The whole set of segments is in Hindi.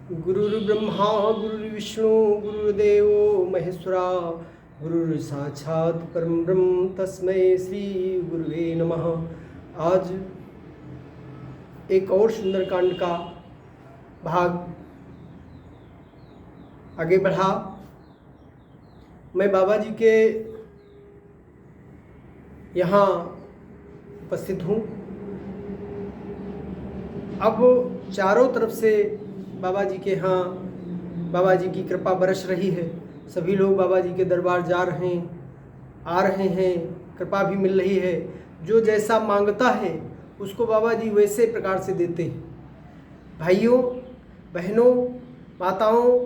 गुरुर्ब्रह्मा गुरुर्विष्णु गुरुर्देव महेश्वरा गुरुर् साक्षात् परम ब्रह्म तस्मै श्री गुरुवे नमः। आज एक और सुंदरकांड का भाग आगे बढ़ा। मैं बाबा जी के यहाँ उपस्थित हूँ। अब चारों तरफ से बाबा जी के यहाँ बाबा जी की कृपा बरस रही है। सभी लोग बाबा जी के दरबार जा रहे हैं, आ रहे हैं, कृपा भी मिल रही है। जो जैसा मांगता है उसको बाबा जी वैसे प्रकार से देते हैं। भाइयों बहनों माताओं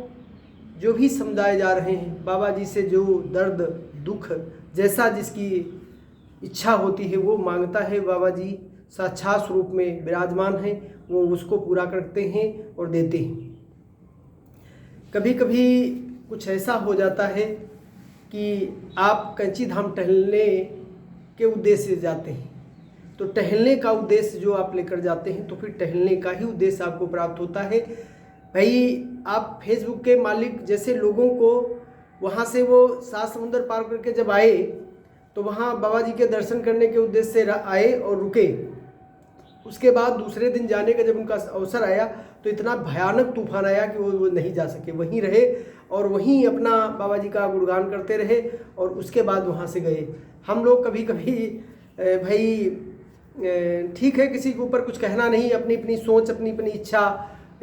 जो भी समुदाय जा रहे हैं, बाबा जी से जो दर्द दुख जैसा जिसकी इच्छा होती है वो मांगता है, बाबा जी साक्षात स्वरूप में विराजमान है, वो उसको पूरा करते हैं और देते हैं। कभी कभी कुछ ऐसा हो जाता है कि आप कैंची धाम टहलने के उद्देश्य से जाते हैं, तो टहलने का उद्देश्य जो आप लेकर जाते हैं तो फिर टहलने का ही उद्देश्य आपको प्राप्त होता है। भाई आप फेसबुक के मालिक जैसे लोगों को वहाँ से वो 7 समुंदर पार करके जब आए तो वहाँ बाबा जी के दर्शन करने के उद्देश्य से आए और रुके। उसके बाद दूसरे दिन जाने का जब उनका अवसर आया तो इतना भयानक तूफान आया कि वो नहीं जा सके, वहीं रहे और वहीं अपना बाबा जी का गुणगान करते रहे और उसके बाद वहाँ से गए। हम लोग कभी कभी भाई ठीक है, किसी के ऊपर कुछ कहना नहीं, अपनी अपनी सोच अपनी अपनी इच्छा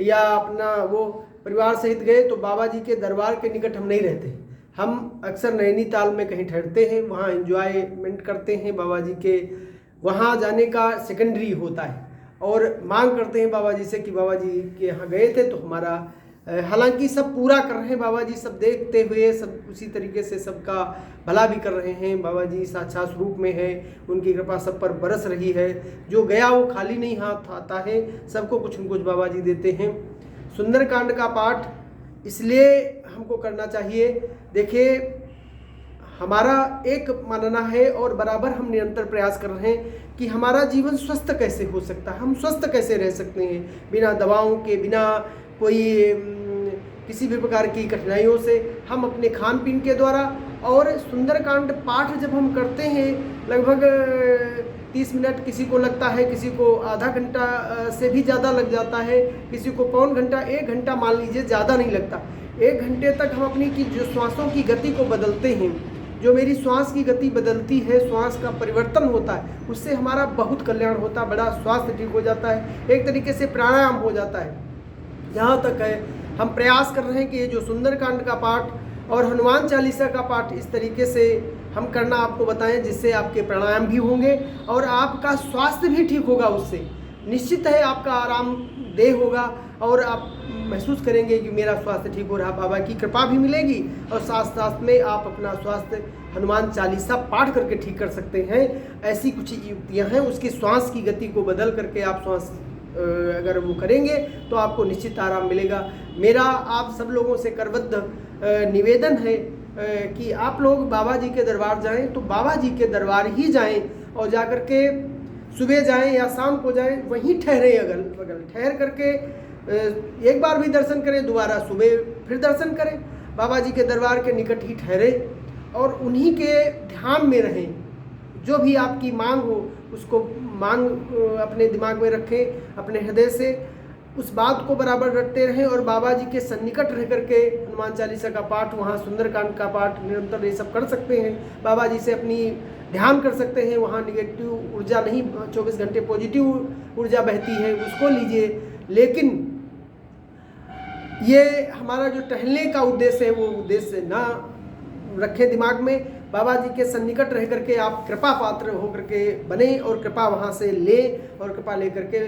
या अपना वो परिवार सहित गए तो बाबा जी के दरबार के निकट हम नहीं रहते। हम अक्सर नैनीताल में कहीं ठहरते हैं, वहाँ एंजॉयमेंट करते हैं। बाबा जी के वहाँ जाने का सेकेंडरी होता है और मांग करते हैं बाबा जी से कि बाबा जी के यहाँ गए थे तो हमारा हालांकि सब पूरा कर रहे हैं बाबा जी, सब देखते हुए सब उसी तरीके से सबका भला भी कर रहे हैं। बाबा जी साक्षात स्वरूप में है, उनकी कृपा सब पर बरस रही है। जो गया वो खाली नहीं हाथ आता है, सबको कुछ न कुछ बाबा जी देते हैं। सुंदरकांड का पाठ इसलिए हमको करना चाहिए। देखिए हमारा एक मानना है और बराबर हम निरंतर प्रयास कर रहे हैं कि हमारा जीवन स्वस्थ कैसे हो सकता है, हम स्वस्थ कैसे रह सकते हैं बिना दवाओं के, बिना कोई किसी भी प्रकार की कठिनाइयों से, हम अपने खान पीन के द्वारा। और सुंदरकांड पाठ जब हम करते हैं लगभग 30 मिनट, किसी को लगता है, किसी को आधा घंटा से भी ज़्यादा लग जाता है, किसी को पौन घंटा 1 घंटा मान लीजिए, ज़्यादा नहीं लगता। 1 घंटे तक हम अपनी की जो श्वासों की गति को बदलते हैं, जो मेरी श्वास की गति बदलती है, श्वास का परिवर्तन होता है, उससे हमारा बहुत कल्याण होता है, बड़ा स्वास्थ्य ठीक हो जाता है, एक तरीके से प्राणायाम हो जाता है। यहाँ तक है हम प्रयास कर रहे हैं कि ये जो सुंदरकांड का पाठ और हनुमान चालीसा का पाठ इस तरीके से हम करना आपको बताएं, जिससे आपके प्राणायाम भी होंगे और आपका स्वास्थ्य भी ठीक होगा। उससे निश्चित है आपका आरामदेह होगा और आप महसूस करेंगे कि मेरा स्वास्थ्य ठीक हो रहा, बाबा की कृपा भी मिलेगी और साथ साथ में आप अपना स्वास्थ्य हनुमान चालीसा पाठ करके ठीक कर सकते हैं। ऐसी कुछ युक्तियाँ हैं। उसकी श्वास की गति को बदल करके आप श्वास अगर वो करेंगे तो आपको निश्चित आराम मिलेगा। मेरा आप सब लोगों से करबद्ध निवेदन है कि आप लोग बाबा जी के दरबार जाएं तो बाबा जी के दरबार ही जाएं और जा कर के सुबह जाएं या शाम को जाएं, वहीं ठहरें, अगल बगल ठहर करके एक बार भी दर्शन करें, दोबारा सुबह फिर दर्शन करें, बाबा जी के दरबार के निकट ही ठहरें और उन्हीं के ध्यान में रहें। जो भी आपकी मांग हो उसको मांग अपने दिमाग में रखें, अपने हृदय से उस बात को बराबर रखते रहें और बाबा जी के सन्निकट रह करके हनुमान चालीसा का पाठ, वहाँ सुंदरकांड का पाठ निरंतर ये सब कर सकते हैं। बाबा जी से अपनी ध्यान कर सकते हैं। वहाँ निगेटिव ऊर्जा नहीं, 24 घंटे पॉजिटिव ऊर्जा बहती है, उसको लीजिए। लेकिन ये हमारा जो टहलने का उद्देश्य है वो उद्देश्य ना रखें दिमाग में। बाबा जी के सन्निकट रह करके आप कृपा पात्र होकर के बने और कृपा वहाँ से लें और कृपा ले करके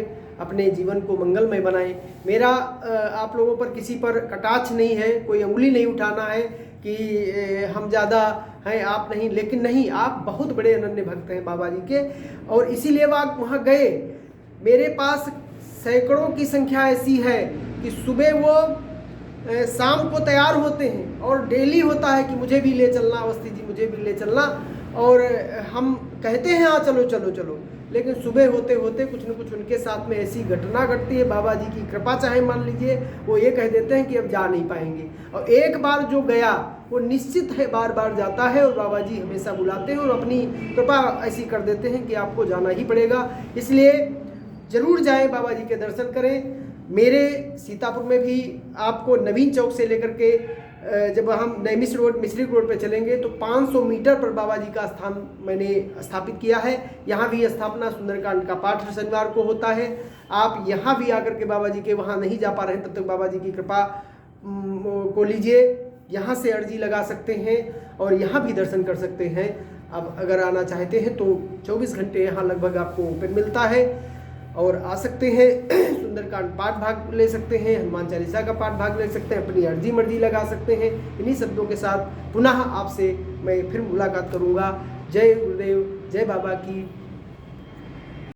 अपने जीवन को मंगलमय बनाएं। मेरा आप लोगों पर किसी पर कटाक्ष नहीं है, कोई उंगली नहीं उठाना है कि हम ज़्यादा हैं आप नहीं, लेकिन नहीं, आप बहुत बड़े अनन्य भक्त हैं बाबा जी के और इसीलिए आप वहाँ गए। मेरे पास सैकड़ों की संख्या ऐसी है कि सुबह वो शाम को तैयार होते हैं और डेली होता है कि मुझे भी ले चलना अवस्थी जी, मुझे भी ले चलना। और हम कहते हैं हाँ चलो चलो चलो, लेकिन सुबह होते होते कुछ न कुछ उनके साथ में ऐसी घटना घटती है, बाबा जी की कृपा चाहे मान लीजिए, वो ये कह देते हैं कि अब जा नहीं पाएंगे। और एक बार जो गया वो निश्चित है बार बार जाता है, और बाबा जी हमेशा बुलाते हैं और अपनी कृपा ऐसी कर देते हैं कि आपको जाना ही पड़ेगा। इसलिए ज़रूर जाएं, बाबा जी के दर्शन करें। मेरे सीतापुर में भी आपको नवीन चौक से लेकर के जब हम नई मिस्री रोड पे चलेंगे तो 500 मीटर पर बाबा जी का स्थान मैंने स्थापित किया है। यहाँ भी स्थापना सुंदरकांड का पाठ शनिवार को होता है। आप यहाँ भी आकर के बाबा जी के, वहाँ नहीं जा पा रहे हैं तब तक बाबा जी की कृपा को लीजिए, यहाँ से अर्जी लगा सकते हैं और यहाँ भी दर्शन कर सकते हैं। अब अगर आना चाहते हैं तो 24 घंटे यहाँ लगभग आपको ओपन मिलता है और आ सकते हैं। सुंदरकांड पाठ भाग ले सकते हैं, हनुमान चालीसा का पाठ भाग ले सकते हैं, अपनी अर्जी मर्जी लगा सकते हैं। इन्हीं शब्दों के साथ पुनः आपसे मैं फिर मुलाकात करूंगा। जय गुरुदेव, जय बाबा की।